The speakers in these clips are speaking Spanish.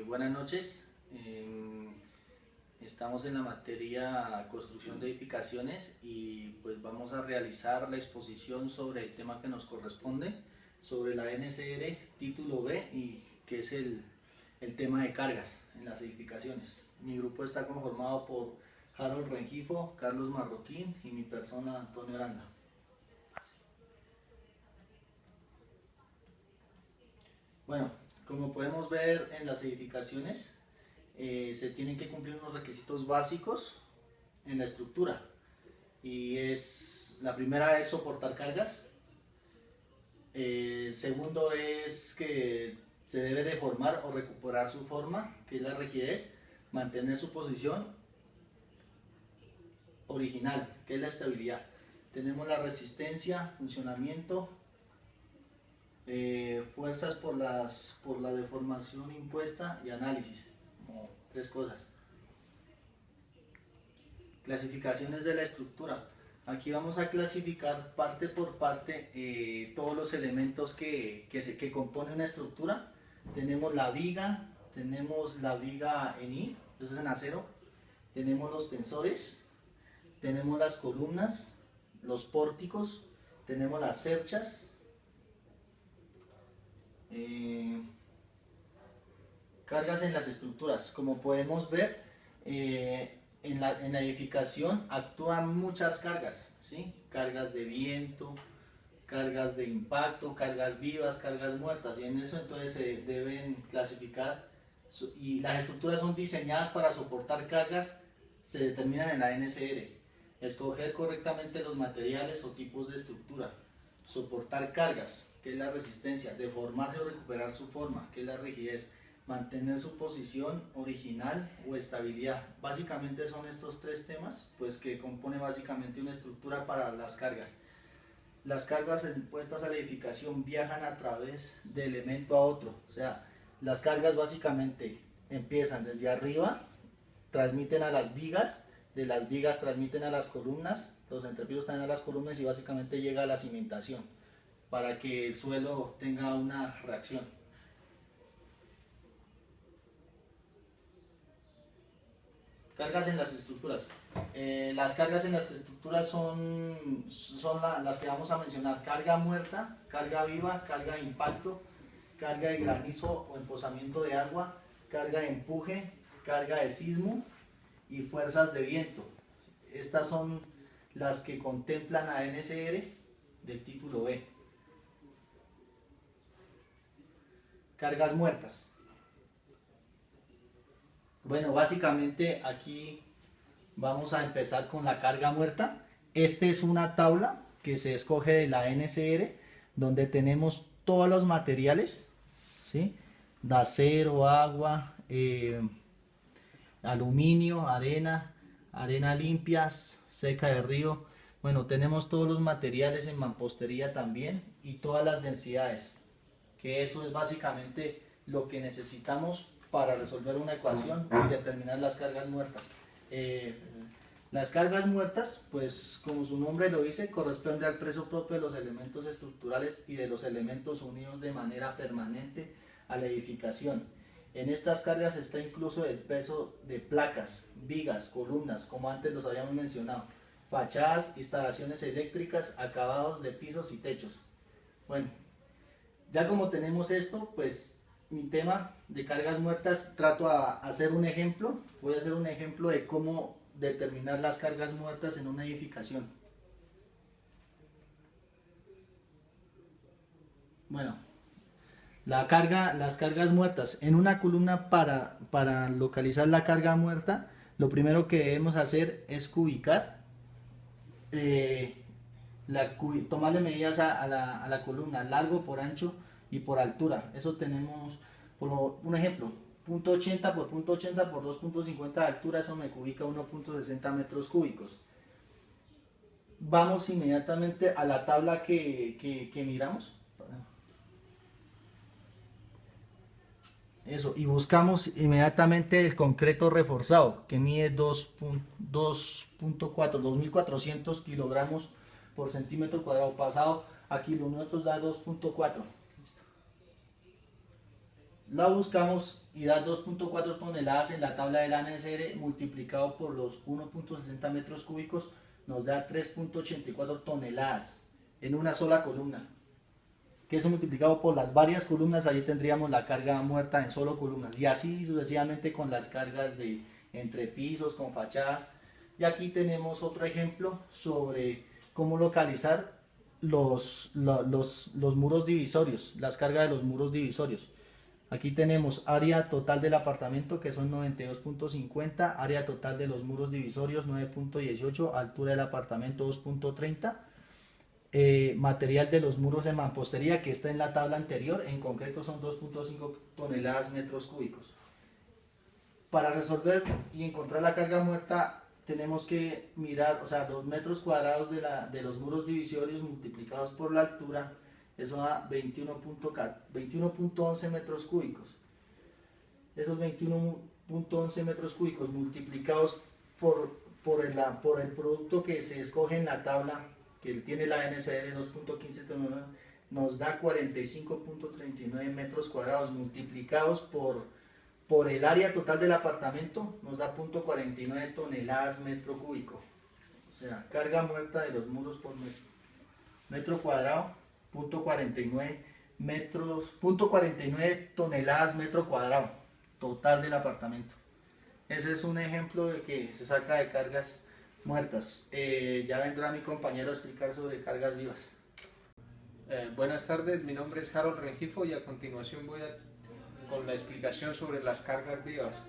Buenas noches. Estamos en la materia construcción de edificaciones y pues vamos a realizar la exposición sobre el tema que nos corresponde, sobre la NSR título B y que es el tema de cargas en las edificaciones. Mi grupo está conformado por Harold Rengifo, Carlos Marroquín y mi persona Antonio Aranda. Bueno, como podemos ver en las edificaciones, se tienen que cumplir unos requisitos básicos en la estructura y la primera es soportar cargas. Segundo es que se debe deformar o recuperar su forma, que es la rigidez, mantener su posición original, que es la estabilidad. Tenemos la resistencia, funcionamiento, fuerzas por la deformación impuesta y análisis, como tres cosas. Clasificaciones de la estructura. Aquí vamos a clasificar parte por parte todos los elementos que componen una estructura. Tenemos la viga en I, eso es en acero. Tenemos los tensores, tenemos las columnas, los pórticos, tenemos las cerchas, cargas en las estructuras. Como podemos ver, en la edificación actúan muchas cargas, ¿sí? Cargas de viento, cargas de impacto, cargas vivas, cargas muertas, y en eso entonces se deben clasificar, y las estructuras son diseñadas para soportar cargas, se determinan en la NSR. Escoger correctamente los materiales o tipos de estructura. Soportar cargas, que es la resistencia. Deformarse o recuperar su forma, que es la rigidez. Mantener su posición original o estabilidad. Básicamente son estos tres temas pues que compone básicamente una estructura para las cargas. Las cargas impuestas a la edificación viajan a través de elemento a otro, o sea, las cargas básicamente empiezan desde arriba, transmiten a las vigas, de las vigas transmiten a las columnas, los entrepisos también a las columnas y básicamente llega a la cimentación para que el suelo tenga una reacción. Cargas en las estructuras. Las cargas en las estructuras son las que vamos a mencionar: carga muerta, carga viva, carga de impacto, carga de granizo o emposamiento de agua, carga de empuje, carga de sismo y fuerzas de viento. Estas son las que contemplan a NSR del título B. Cargas muertas. Bueno, básicamente aquí vamos a empezar con la carga muerta. Esta es una tabla que se escoge de la NSR, donde tenemos todos los materiales, ¿sí? De acero, agua, aluminio, arena limpia, seca de río. Bueno, tenemos todos los materiales en mampostería también y todas las densidades, que eso es básicamente lo que necesitamos para resolver una ecuación y determinar las cargas muertas. Las cargas muertas, pues como su nombre lo dice, corresponde al peso propio de los elementos estructurales y de los elementos unidos de manera permanente a la edificación. En estas cargas está incluso el peso de placas, vigas, columnas, como antes los habíamos mencionado, fachadas, instalaciones eléctricas, acabados de pisos y techos. Bueno, ya como tenemos esto, pues mi tema de cargas muertas, trato a hacer un ejemplo. Voy a hacer un ejemplo de cómo determinar las cargas muertas en una edificación. Bueno, las cargas muertas en una columna. Para localizar la carga muerta, lo primero que debemos hacer es ubicar, tomarle medidas a la columna, largo por ancho y por altura. Eso tenemos, por un ejemplo, punto .80 por punto .80 por 2.50 de altura, eso me ubica 1.60 metros cúbicos. Vamos inmediatamente a la tabla que miramos. Eso, y buscamos inmediatamente el concreto reforzado, que mide 2.400 kilogramos por centímetro cuadrado, pasado a kilómetros da 2.4. la buscamos y da 2.4 toneladas en la tabla del ANSR multiplicado por los 1.60 metros cúbicos nos da 3.84 toneladas en una sola columna. Que eso multiplicado por las varias columnas, ahí tendríamos la carga muerta en solo columnas. Y así sucesivamente con las cargas de entrepisos, con fachadas. Y aquí tenemos otro ejemplo sobre cómo localizar los muros divisorios, las cargas de los muros divisorios. Aquí tenemos área total del apartamento que son 92.50, área total de los muros divisorios 9.18, altura del apartamento 2.30, material de los muros de mampostería que está en la tabla anterior, en concreto son 2.5 toneladas metros cúbicos. Para resolver y encontrar la carga muerta tenemos que mirar, o sea, los metros cuadrados de los muros divisorios multiplicados por la altura, eso da 21.11 metros cúbicos. Esos 21.11 metros cúbicos multiplicados por el producto que se escoge en la tabla, que tiene la NSR 2.15, nos da 45.39 metros cuadrados multiplicados por el área total del apartamento, nos da 0.49 toneladas metro cúbico. O sea, carga muerta de los muros por metro cuadrado, 0.49 toneladas metro cuadrado total del apartamento. Ese es un ejemplo de que se saca de cargas muertas. Ya vendrá mi compañero a explicar sobre cargas vivas. Buenas tardes, mi nombre es Harold Rengifo y a continuación voy con la explicación sobre las cargas vivas.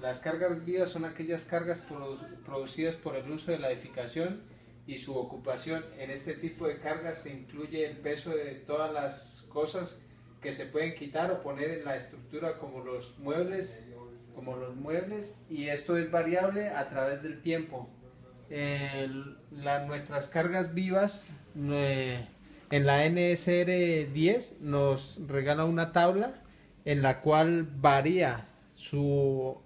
Las cargas vivas son aquellas cargas producidas por el uso de la edificación y su ocupación. En este tipo de cargas se incluye el peso de todas las cosas que se pueden quitar o poner en la estructura como los muebles, y esto es variable a través del tiempo. Nuestras cargas vivas en la NSR 10 nos regala una tabla en la cual varía su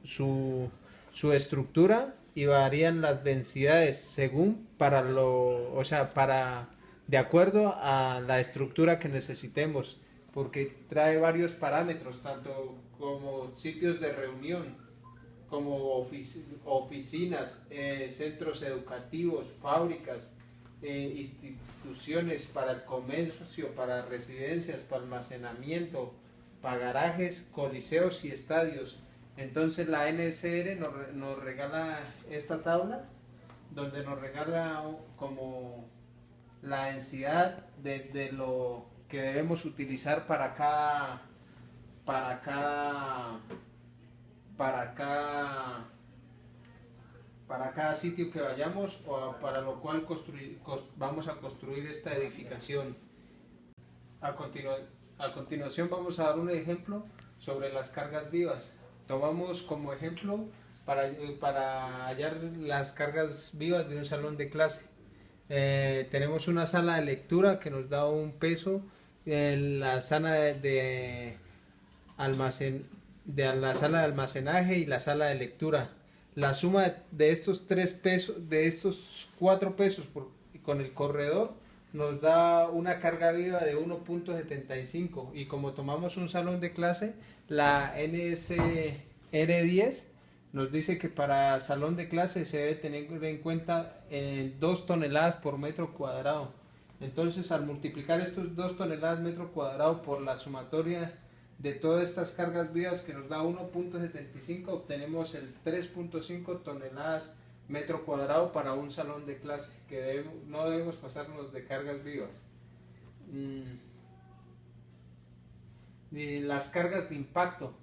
estructura y varían las densidades según de acuerdo a la estructura que necesitemos, porque trae varios parámetros, tanto como sitios de reunión, como oficinas, centros educativos, fábricas, instituciones para el comercio, para residencias, para almacenamiento, para garajes, coliseos y estadios. Entonces la NSR nos regala esta tabla donde nos regala como la densidad de lo que debemos utilizar para cada sitio que vayamos o para lo cual vamos a construir esta edificación. A continuación vamos a dar un ejemplo sobre las cargas vivas. Tomamos como ejemplo para hallar las cargas vivas de un salón de clase. Tenemos una sala de lectura que nos da un peso, la sala de almacenaje y la sala de lectura. La suma de estos 4 pesos con el corredor nos da una carga viva de 1.75, y como tomamos un salón de clase, la NSR10 nos dice que para salón de clase se debe tener en cuenta 2 toneladas por metro cuadrado. Entonces, al multiplicar estos 2 toneladas metro cuadrado por la sumatoria de todas estas cargas vivas que nos da 1.75, obtenemos el 3.5 toneladas metro cuadrado para un salón de clase, que no debemos pasarnos de cargas vivas. Y las cargas de impacto.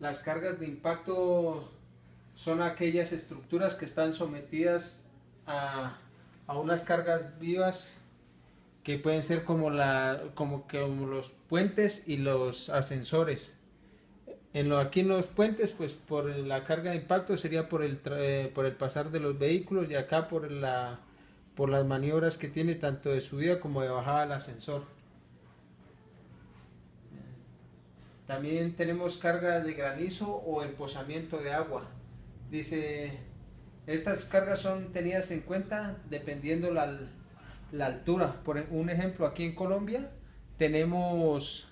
Las cargas de impacto son aquellas estructuras que están sometidas a unas cargas vivas que pueden ser como los puentes y los ascensores. Aquí en los puentes, pues por la carga de impacto sería por el pasar de los vehículos, y acá por las maniobras que tiene tanto de subida como de bajada el ascensor. También tenemos cargas de granizo o emposamiento de agua. Dice, estas cargas son tenidas en cuenta dependiendo la altura. Por un ejemplo, aquí en Colombia tenemos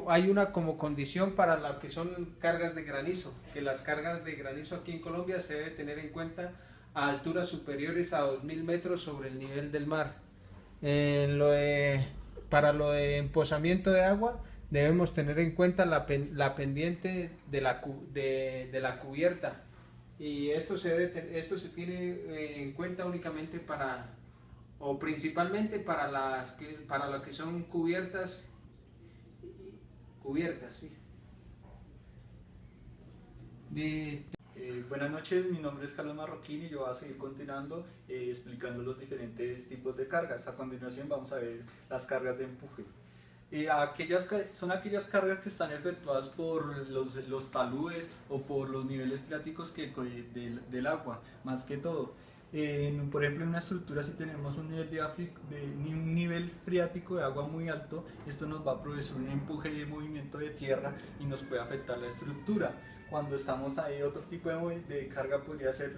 hay una como condición para lo que son cargas de granizo, que las cargas de granizo aquí en Colombia se debe tener en cuenta a alturas superiores a 2000 metros sobre el nivel del mar. Para lo de emposamiento de agua debemos tener en cuenta la pendiente de la cubierta, y esto se tiene en cuenta únicamente o principalmente para lo que son cubiertas, sí. Buenas noches, mi nombre es Carlos Marroquín y yo voy a seguir continuando explicando los diferentes tipos de cargas. A continuación vamos a ver las cargas de empuje. Son aquellas cargas que están efectuadas por los taludes o por los niveles freáticos del agua, más que todo. Por ejemplo, en una estructura, si tenemos un nivel freático de agua muy alto, esto nos va a producir un empuje y movimiento de tierra y nos puede afectar la estructura. Cuando estamos ahí, otro tipo de carga podría ser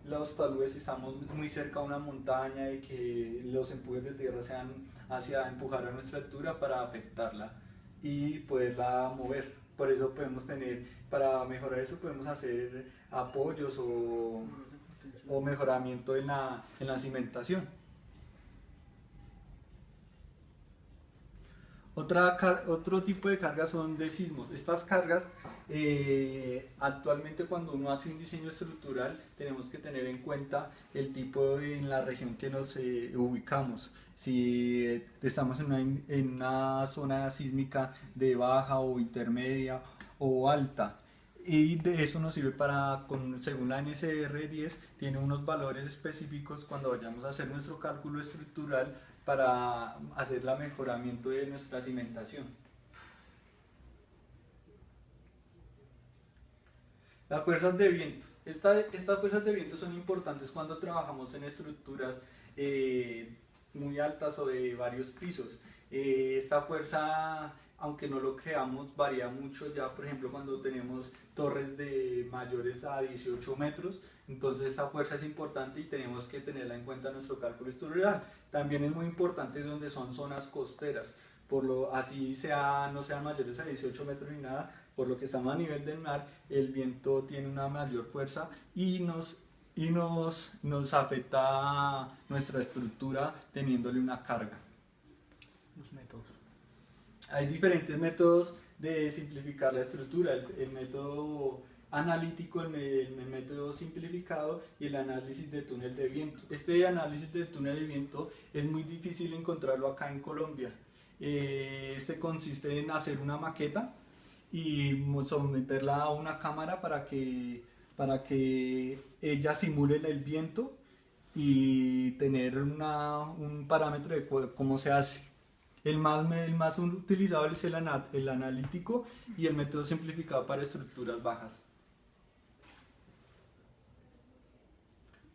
los taludes si estamos muy cerca a una montaña y que los empujes de tierra sean hacia empujar a nuestra estructura para afectarla y poderla mover. Por eso para mejorar eso podemos hacer apoyos o mejoramiento en la cimentación. Otro tipo de cargas son de sismos. Estas cargas, actualmente cuando uno hace un diseño estructural, tenemos que tener en cuenta el tipo en la región que nos ubicamos. Si estamos en una zona sísmica de baja o intermedia o alta. Y de eso nos sirve según la NSR 10, tiene unos valores específicos cuando vayamos a hacer nuestro cálculo estructural para hacer el mejoramiento de nuestra cimentación. Las fuerzas de viento. Estas fuerzas de viento son importantes cuando trabajamos en estructuras muy altas o de varios pisos. Esta fuerza, aunque no lo creamos, varía mucho ya, por ejemplo, cuando tenemos torres de mayores a 18 metros, entonces esta fuerza es importante y tenemos que tenerla en cuenta en nuestro cálculo estructural. También es muy importante donde son zonas costeras, así no sean mayores a 18 metros ni nada, por lo que estamos a nivel del mar, el viento tiene una mayor fuerza y nos afecta nuestra estructura teniéndole una carga. Los métodos. Hay diferentes métodos de simplificar la estructura, el método analítico, el método simplificado y el análisis de túnel de viento. Este análisis de túnel de viento es muy difícil encontrarlo acá en Colombia. Este consiste en hacer una maqueta y someterla a una cámara para que ella simule el viento y tener un parámetro de cómo se hace. El más utilizado es el analítico y el método simplificado para estructuras bajas.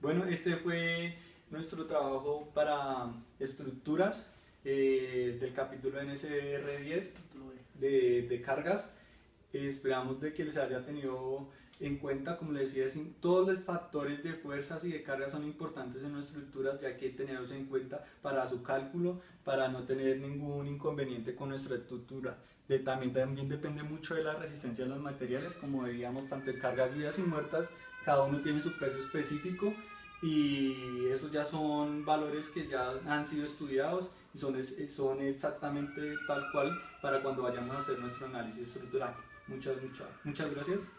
Bueno, este fue nuestro trabajo para estructuras del capítulo NSR 10 de cargas. Esperamos de que les haya tenido en cuenta, como les decía, todos los factores de fuerzas y de cargas son importantes en nuestras estructuras, ya que hay que tenerlos en cuenta para su cálculo, para no tener ningún inconveniente con nuestra estructura. También depende mucho de la resistencia de los materiales, como veíamos, tanto en cargas vivas y muertas, cada uno tiene su peso específico y esos ya son valores que ya han sido estudiados y son exactamente tal cual para cuando vayamos a hacer nuestro análisis estructural. Muchas gracias.